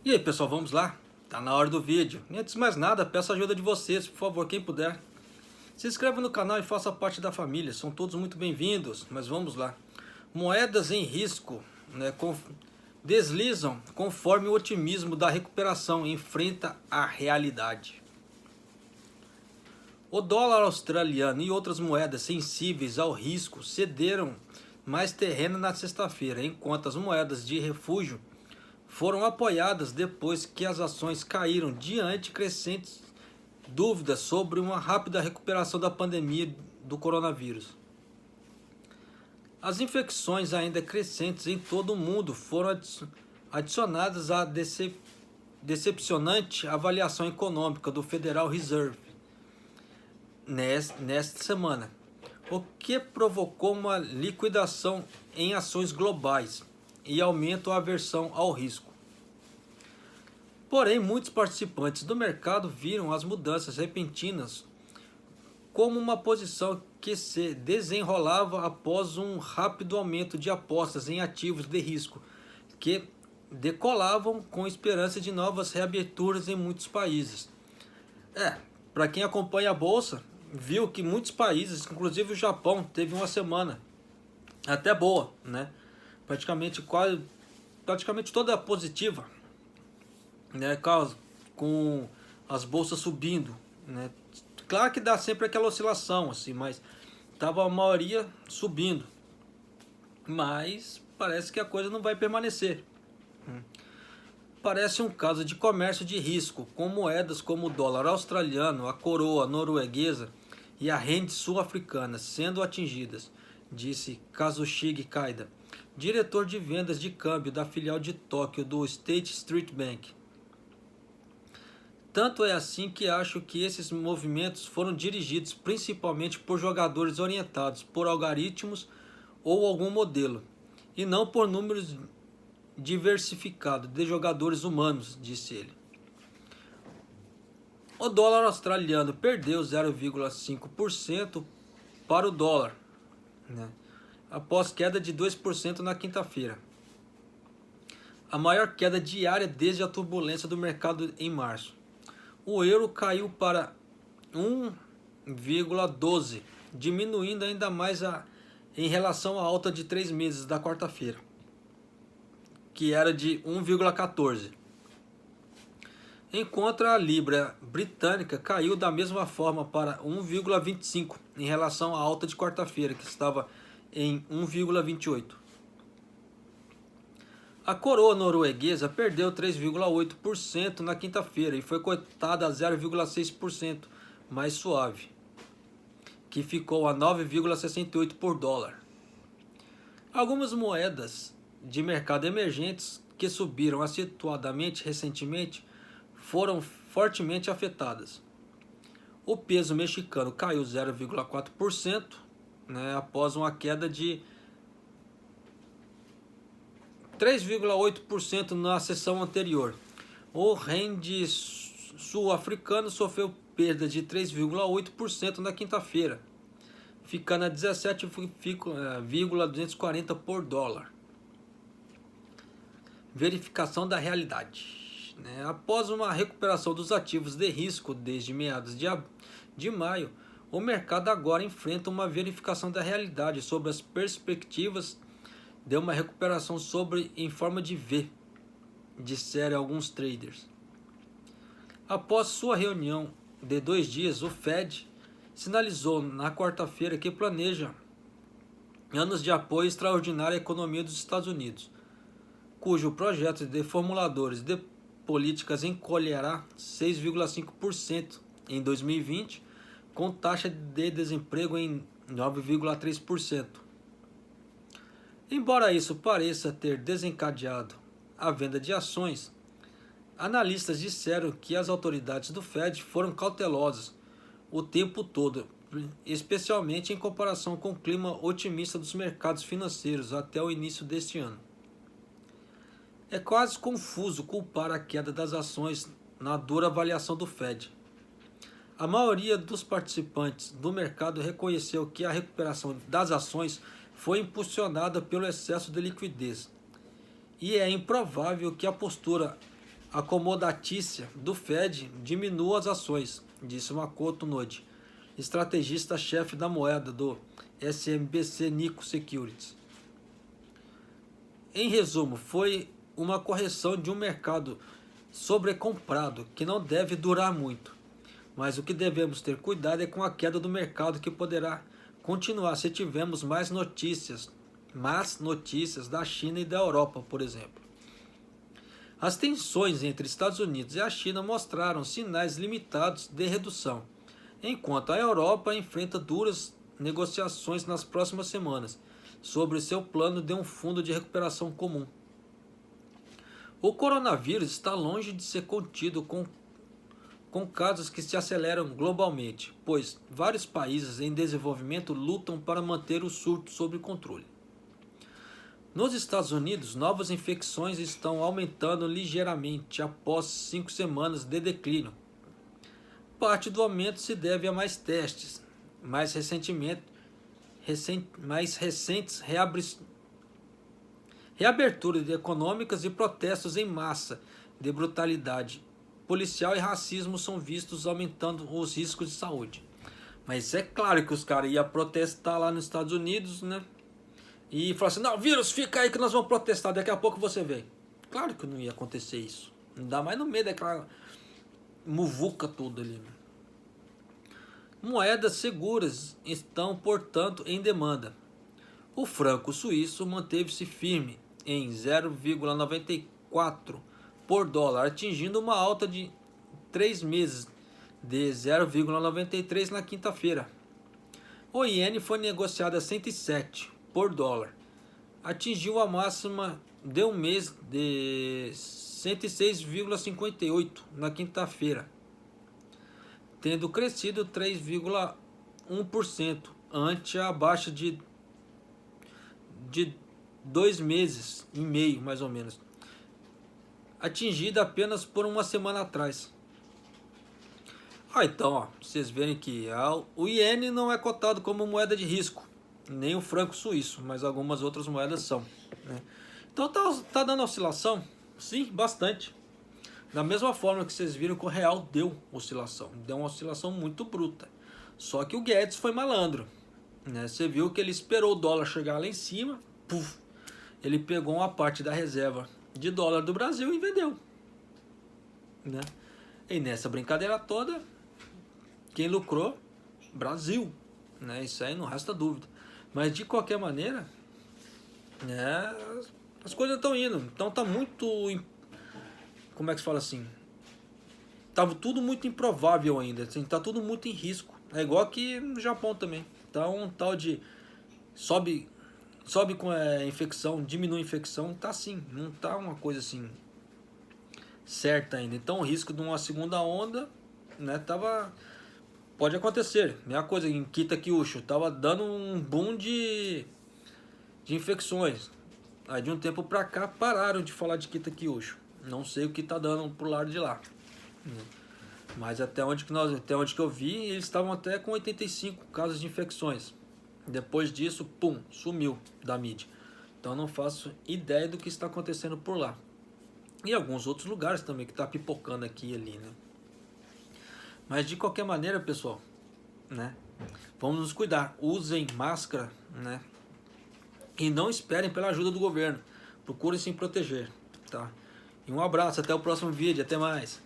E aí pessoal, vamos lá? Tá na hora do vídeo. E antes de mais nada, peço a ajuda de vocês, por favor, quem puder. Se inscreva no canal e faça parte da família, são todos muito bem-vindos, mas vamos lá. Moedas em risco, deslizam conforme o otimismo da recuperação enfrenta a realidade. O dólar australiano e outras moedas sensíveis ao risco cederam mais terreno na sexta-feira, enquanto as moedas de refúgio foram apoiadas depois que as ações caíram diante crescentes dúvidas sobre uma rápida recuperação da pandemia do coronavírus. As infecções ainda crescentes em todo o mundo foram adicionadas à decepcionante avaliação econômica do Federal Reserve nesta semana, o que provocou uma liquidação em ações globais e aumento a aversão ao risco. Porém, muitos participantes do mercado viram as mudanças repentinas como uma posição que se desenrolava após um rápido aumento de apostas em ativos de risco, que decolavam com esperança de novas reaberturas em muitos países. Para quem acompanha a bolsa, viu que muitos países, inclusive o Japão, teve uma semana até boa, né? Praticamente toda positiva, né? Com as bolsas subindo, né? Claro que dá sempre aquela oscilação, assim, mas tava a maioria subindo. Mas parece que a coisa não vai permanecer. Parece um caso de comércio de risco, com moedas como o dólar australiano, a coroa norueguesa e a rand sul-africana sendo atingidas, disse Kazushige Kaida, diretor de vendas de câmbio da filial de Tóquio do State Street Bank. Tanto é assim que acho que esses movimentos foram dirigidos principalmente por jogadores orientados por algoritmos ou algum modelo, e não por números diversificados de jogadores humanos, disse ele. O dólar australiano perdeu 0,5% para o dólar, né, após queda de 2% na quinta-feira. A maior queda diária desde a turbulência do mercado em março. O euro caiu para 1,12, diminuindo ainda mais em relação à alta de 3 meses da quarta-feira, que era de 1,14. Enquanto a libra britânica caiu da mesma forma para 1,25 em relação à alta de quarta-feira, que estava em 1,28. A coroa norueguesa perdeu 3,8% na quinta-feira e foi cotada a 0,6% mais suave, que ficou a 9,68 por dólar. Algumas moedas de mercado emergentes que subiram acentuadamente recentemente foram fortemente afetadas. O peso mexicano caiu 0,4%, né, após uma queda de 3,8% na sessão anterior. O rand sul-africano sofreu perda de 3,8% na quinta-feira, ficando a 17,240 por dólar. Verificação da realidade. Após uma recuperação dos ativos de risco desde meados de maio, o mercado agora enfrenta uma verificação da realidade sobre as perspectivas de uma recuperação em forma de V, disseram alguns traders. Após sua reunião de 2 dias, o Fed sinalizou na quarta-feira que planeja anos de apoio extraordinário à economia dos Estados Unidos, cujo projeto de formuladores de políticas encolherá 6,5% em 2020, com taxa de desemprego em 9,3%. Embora isso pareça ter desencadeado a venda de ações, analistas disseram que as autoridades do Fed foram cautelosas o tempo todo, especialmente em comparação com o clima otimista dos mercados financeiros até o início deste ano. É quase confuso culpar a queda das ações na dura avaliação do Fed. A maioria dos participantes do mercado reconheceu que a recuperação das ações foi impulsionada pelo excesso de liquidez, e é improvável que a postura acomodatícia do Fed diminua as ações, disse Makoto Noji, estrategista-chefe da moeda do SMBC Nikko Securities. Em resumo, foi uma correção de um mercado sobrecomprado que não deve durar muito. Mas o que devemos ter cuidado é com a queda do mercado, que poderá continuar se tivermos más notícias da China e da Europa, por exemplo. As tensões entre Estados Unidos e a China mostraram sinais limitados de redução, enquanto a Europa enfrenta duras negociações nas próximas semanas sobre seu plano de um fundo de recuperação comum. O coronavírus está longe de ser contido com casos que se aceleram globalmente, pois vários países em desenvolvimento lutam para manter o surto sob controle. Nos Estados Unidos, novas infecções estão aumentando ligeiramente após 5 semanas de declínio. Parte do aumento se deve a mais testes, mais recentes reaberturas econômicas e protestos em massa de brutalidade policial e racismo são vistos, aumentando os riscos de saúde. Mas é claro que os caras iam protestar lá nos Estados Unidos, né? E falar assim, não, vírus, fica aí que nós vamos protestar, daqui a pouco você vem. Claro que não ia acontecer isso. Ainda mais no meio daquela muvuca toda ali. Moedas seguras estão, portanto, em demanda. O franco suíço manteve-se firme em 0,94 por dólar, atingindo uma alta de 3 meses de 0,93 na quinta-feira. O iene foi negociado a 107 por dólar, atingiu a máxima de um mês de 106,58 na quinta-feira, tendo crescido 3,1% ante a baixa de 2 meses e meio, mais ou menos, atingida apenas por uma semana atrás. Então, vocês verem que o iene não é cotado como moeda de risco, nem o franco suíço, mas algumas outras moedas são, né? Então tá dando oscilação? Sim, bastante. Da mesma forma que vocês viram que o real deu oscilação, deu uma oscilação muito bruta. Só que o Guedes foi malandro, né? Você viu que ele esperou o dólar chegar lá em cima, puf, ele pegou uma parte da reserva de dólar do Brasil e vendeu, né? E nessa brincadeira toda, quem lucrou? Brasil, né? Isso aí não resta dúvida. Mas de qualquer maneira, né, as coisas estão indo. Então tá muito, como é que se fala assim? Tava tudo muito improvável ainda, assim, tá tudo muito em risco. É igual aqui no Japão também. Tá um tal de sobe com a infecção, diminui a infecção, tá assim, não tá uma coisa assim certa ainda. Então o risco de uma segunda onda, né, pode acontecer. Mesma coisa em Kita-Kyushu, tava dando um boom de infecções. Aí de um tempo pra cá pararam de falar de Kita-Kyushu. Não sei o que tá dando pro lado de lá, mas até onde que eu vi, eles estavam até com 85 casos de infecções. Depois disso, pum, sumiu da mídia. Então não faço ideia do que está acontecendo por lá. E alguns outros lugares também que está pipocando aqui e ali, né? Mas de qualquer maneira, pessoal, né? Vamos nos cuidar. Usem máscara, né? E não esperem pela ajuda do governo. Procurem se proteger, tá? E um abraço, até o próximo vídeo, até mais.